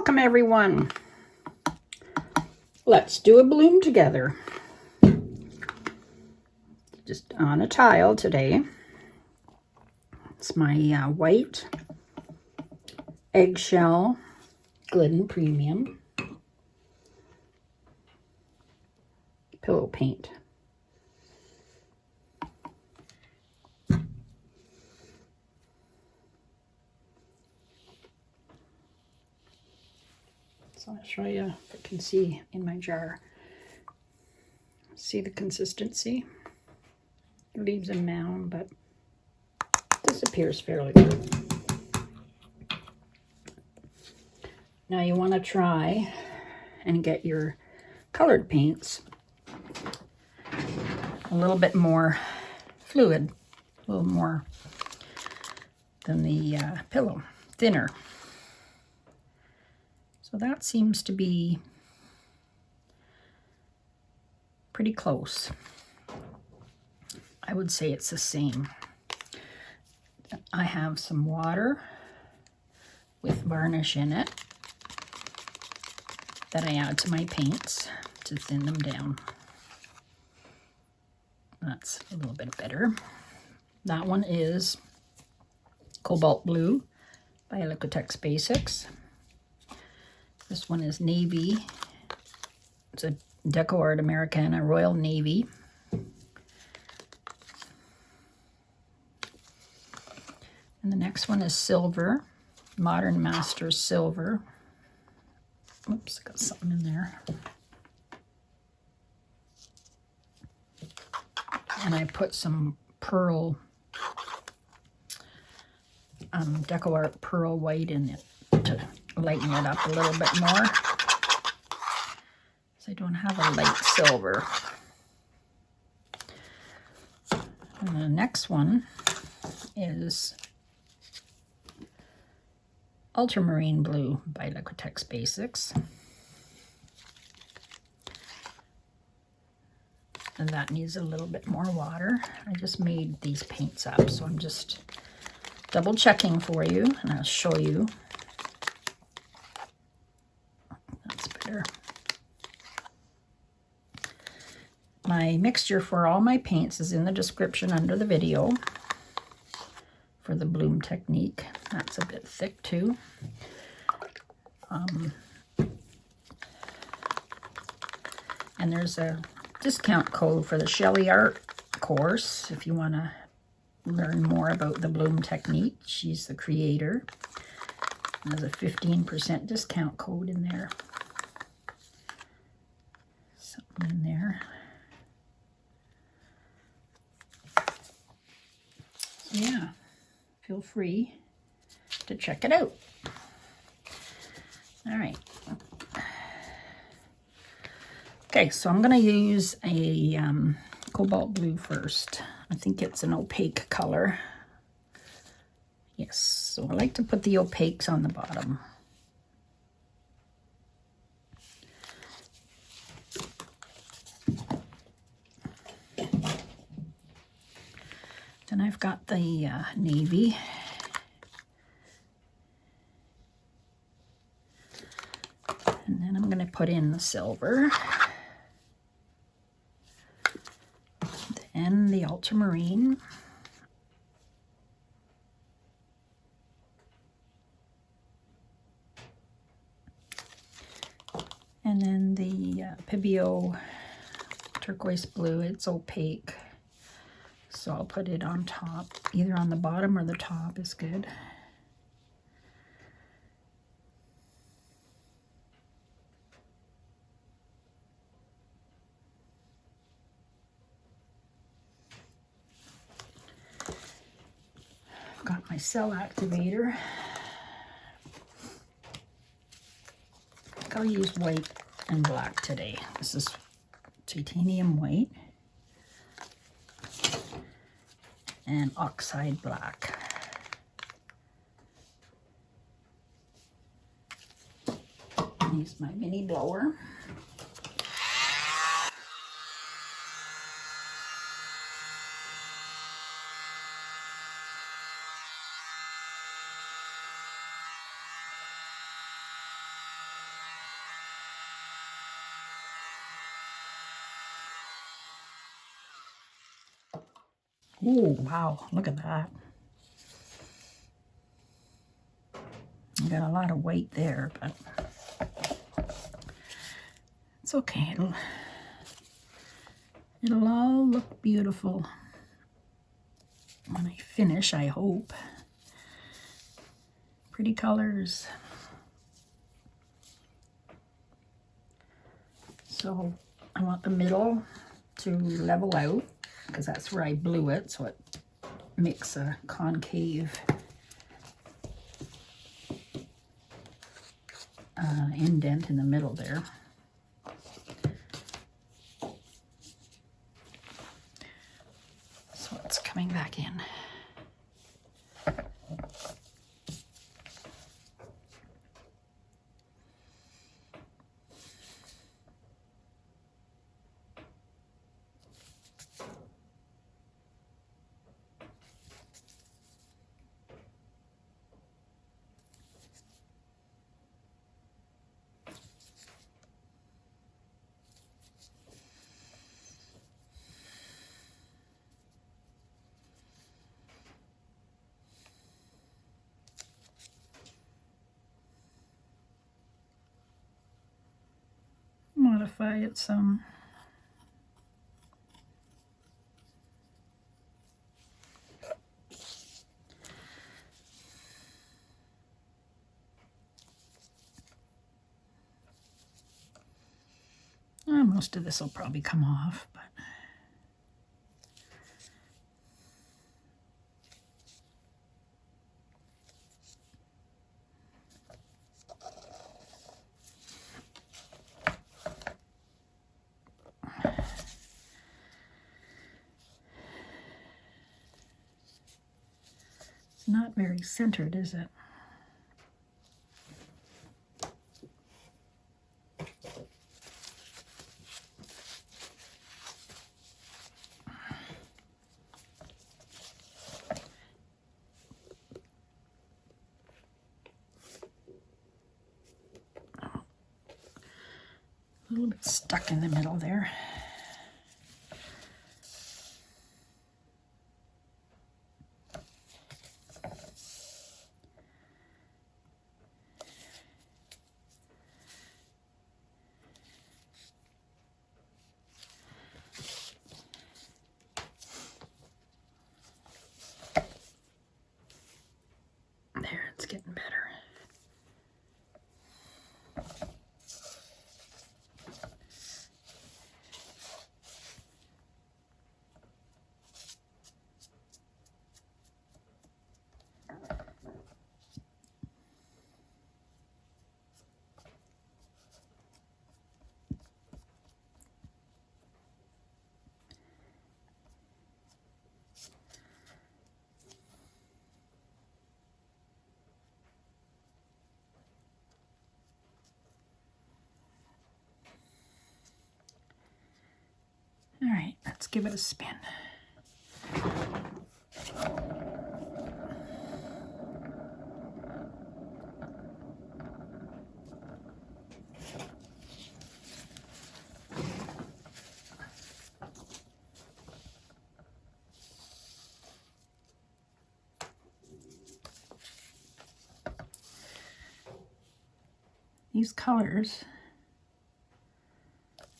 Welcome everyone. Let's do a bloom together. Just on a tile today. It's my white eggshell Glidden Premium pillow paint. So I'll show you if you can see in my jar. See the consistency? It leaves a mound, but disappears fairly good. Now you want to try and get your colored paints a little bit more fluid, a little more than the pillow, thinner. So that seems to be pretty close. I would say it's the same. I have some water with varnish in it that I add to my paints to thin them down. That's a little bit better. That one is Cobalt Blue by Liquitex Basics. This one is Navy. It's a Deco Art Americana Royal Navy. And the next one is Silver, Modern Masters Silver. Oops, got something in there. And I put some pearl, Deco Art Pearl White in it to lighten it up a little bit more. So I don't have a light silver. And the next one is Ultramarine Blue by Liquitex Basics. And that needs a little bit more water. I just made these paints up, so I'm just double checking for you, and I'll show you. That's better. My mixture for all my paints is in the description under the video for the bloom technique. That's a bit thick too. And there's a discount code for the Sheleeart course if you want to learn more about the bloom technique. She's the creator. There's a 15% discount code in there. Something in there. So yeah, feel free to check it out. All right. Okay, so I'm going to use a cobalt blue first. I think it's an opaque color. Yes, so I like to put the opaques on the bottom. Then I've got the navy. And then I'm going to put in the silver. And the ultramarine. And then the Pibio turquoise blue. It's opaque, so I'll put it on top. Either on the bottom or the top is good. Got my cell activator. I'll use white and black today. This is titanium white and oxide black. Use my mini blower. Oh, wow, look at that. I got a lot of white there, but it's okay. It'll all look beautiful when I finish, I hope. Pretty colors. So I want the middle to level out because that's where I blew it, so it makes a concave indent in the middle there. So it's coming back in. Modify it some. Most of this will probably come off, but it's not very centered, is it? A little bit stuck in the middle there. There, it's getting better. All right, let's give it a spin. These colors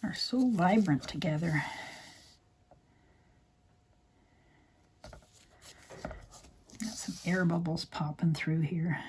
are so vibrant together. Got some air bubbles popping through here.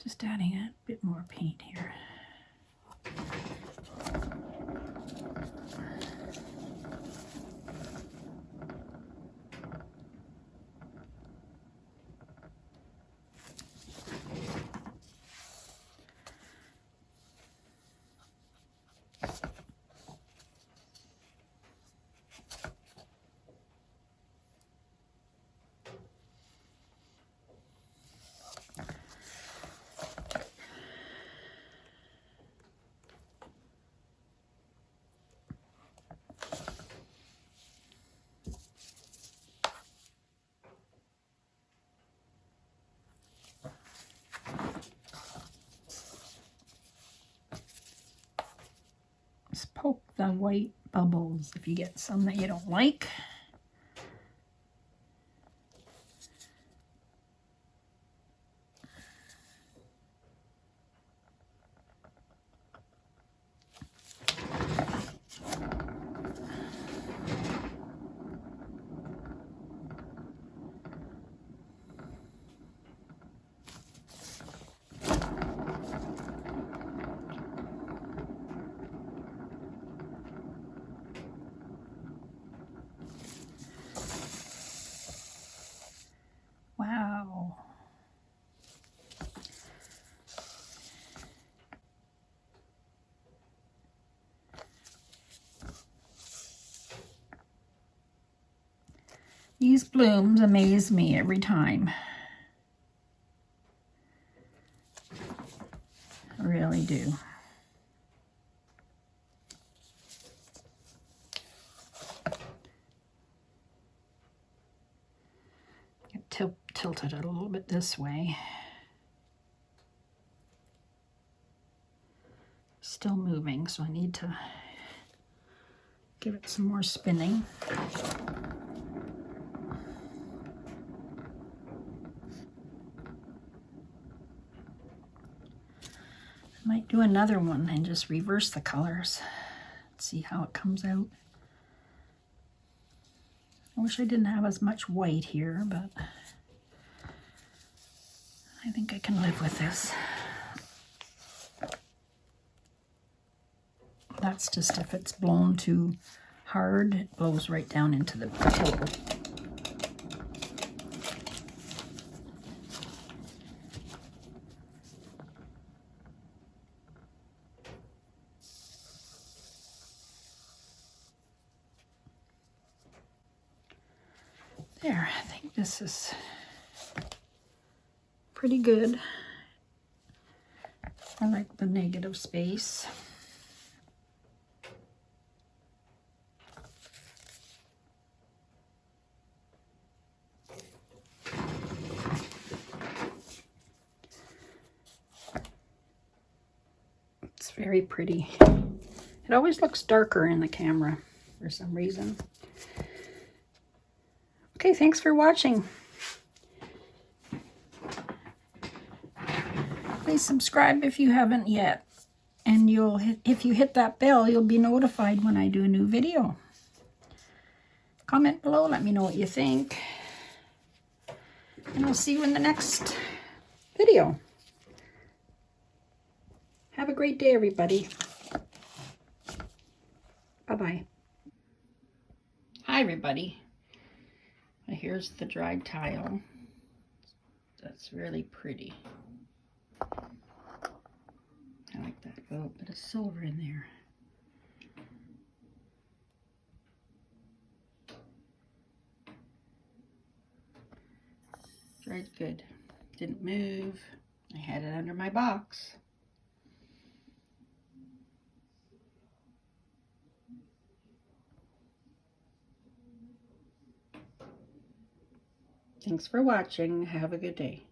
Just adding a bit more paint here. poke the white bubbles if you get some that you don't like. Wow. These blooms amaze me every time. I really do. Tilted it a little bit this way. Still moving, so I need to give it some more spinning. I might do another one and just reverse the colors. See how it comes out. I wish I didn't have as much white here, but I think I can live with this. That's just if it's blown too hard, it blows right down into the table. There, I think this is pretty good. I like the negative space. It's very pretty. It always looks darker in the camera for some reason. Okay, thanks for watching. Please subscribe if you haven't yet. And if you hit that bell, you'll be notified when I do a new video. Comment below, let me know what you think. And I'll see you in the next video. Have a great day, everybody. Bye-bye. Hi, everybody. Here's the dried tile. That's really pretty. I like that little bit of silver in there. Dried good. Didn't move. I had it under my box. Thanks for watching. Have a good day.